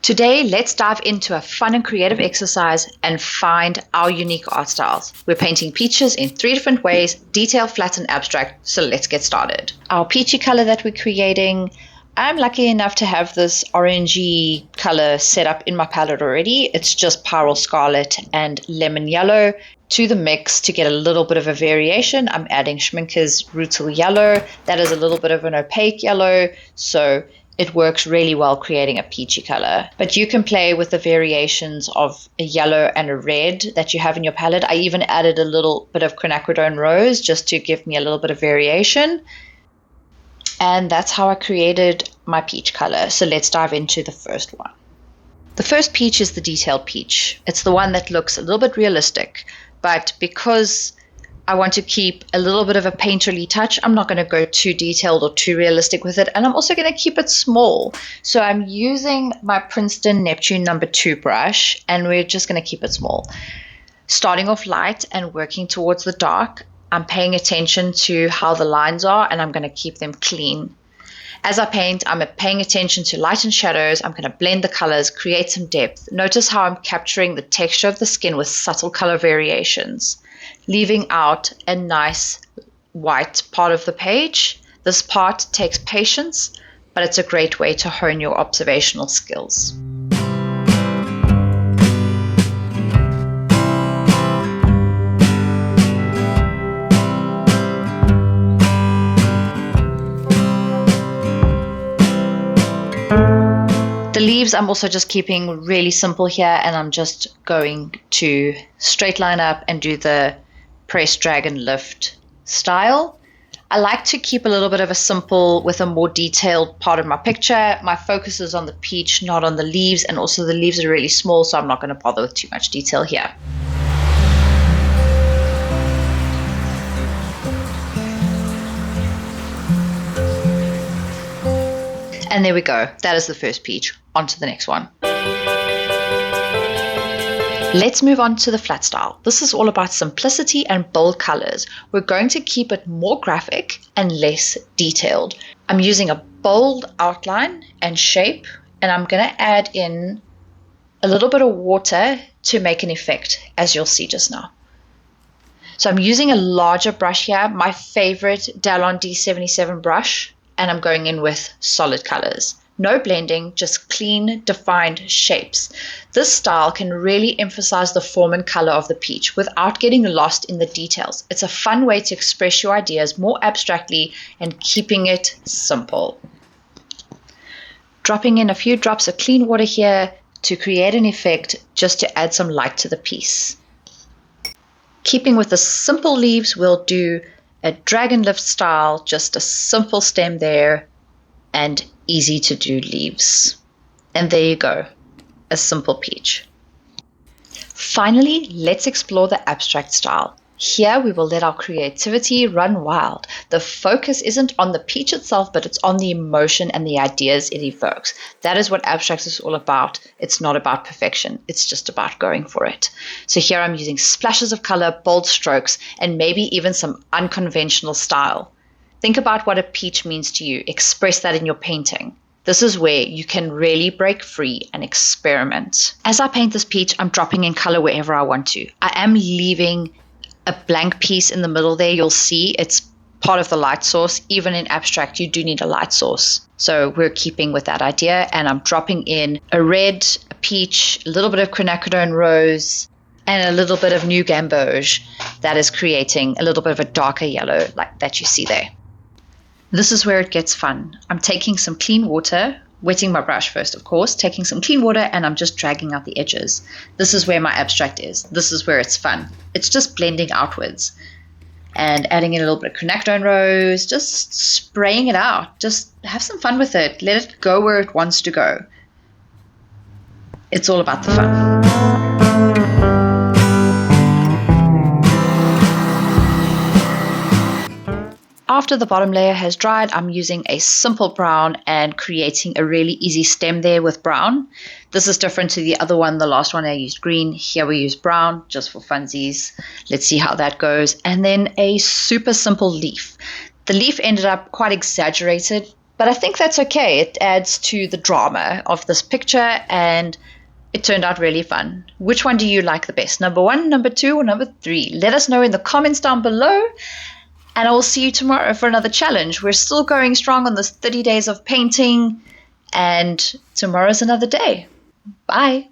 Today, let's dive into a fun and creative exercise and find our unique art styles. We're painting peaches in 3 different ways, detail, flat, and abstract, so let's get started. Our peachy color that we're creating, I'm lucky enough to have this orangey color set up in my palette already. It's just Pyrrole Scarlet and Lemon Yellow. To the mix, to get a little bit of a variation, I'm adding Schmincke's Rootle Yellow. That is a little bit of an opaque yellow, so it works really well creating a peachy color. But you can play with the variations of a yellow and a red that you have in your palette. I even added a little bit of quinacridone rose just to give me a little bit of variation. And that's how I created my peach color. So let's dive into the first one. The first peach is the detailed peach. It's the one that looks a little bit realistic, but because I want to keep a little bit of a painterly touch, I'm not going to go too detailed or too realistic with it. And I'm also going to keep it small. So I'm using my Princeton Neptune No. 2 brush, and we're just going to keep it small. Starting off light and working towards the dark, I'm paying attention to how the lines are, and I'm going to keep them clean. As I paint, I'm paying attention to light and shadows. I'm going to blend the colors, create some depth. Notice how I'm capturing the texture of the skin with subtle color variations, leaving out a nice white part of the page. This part takes patience, but it's a great way to hone your observational skills. The leaves I'm also just keeping really simple here, and I'm just going to straight line up and do the press, drag, and lift style. I like to keep a little bit of a simple with a more detailed part of my picture. My focus is on the peach, not on the leaves, and also the leaves are really small, so I'm not going to bother with too much detail here. And there we go. That is the first peach. On to the next one. Let's move on to the flat style. This is all about simplicity and bold colors. We're going to keep it more graphic and less detailed. I'm using a bold outline and shape, and I'm going to add in a little bit of water to make an effect, as you'll see just now. So I'm using a larger brush here, my favorite Dallon D77 brush, and I'm going in with solid colors. No blending, just clean, defined shapes. This style can really emphasize the form and color of the peach without getting lost in the details. It's a fun way to express your ideas more abstractly and keeping it simple. Dropping in a few drops of clean water here to create an effect, just to add some light to the piece. Keeping with the simple leaves, we'll do a drag and lift style, just a simple stem there, and easy to do leaves. And there you go, a simple peach. Finally, let's explore the abstract style. Here we will let our creativity run wild. The focus isn't on the peach itself, but it's on the emotion and the ideas it evokes. That is what abstract is all about. It's not about perfection. It's just about going for it. So here I'm using splashes of color, bold strokes, and maybe even some unconventional style. Think about what a peach means to you. Express that in your painting. This is where you can really break free and experiment. As I paint this peach, I'm dropping in color wherever I want to. I am leaving a blank piece in the middle there. You'll see it's part of the light source. Even in abstract, you do need a light source. So we're keeping with that idea, and I'm dropping in a red, a peach, a little bit of quinacridone rose, and a little bit of new gamboge that is creating a little bit of a darker yellow like that you see there. This is where it gets fun. I'm taking some clean water, wetting my brush first, of course, taking some clean water, and I'm just dragging out the edges. This is where my abstract is. This is where it's fun. It's just blending outwards and adding in a little bit of quinacridone rose, just spraying it out. Just have some fun with it. Let it go where it wants to go. It's all about the fun. After the bottom layer has dried, I'm using a simple brown and creating a really easy stem there with brown. This is different to the other one. The last one I used green. Here we use brown just for funsies. Let's see how that goes. And then a super simple leaf. The leaf ended up quite exaggerated But I think that's okay. It adds to the drama of this picture, and it turned out really fun. Which one do you like the best? Number 1, number 2, or number 3? Let us know in the comments down below, and I will see you tomorrow for another challenge. We're still going strong on this 30 days of painting, and tomorrow's another day. Bye.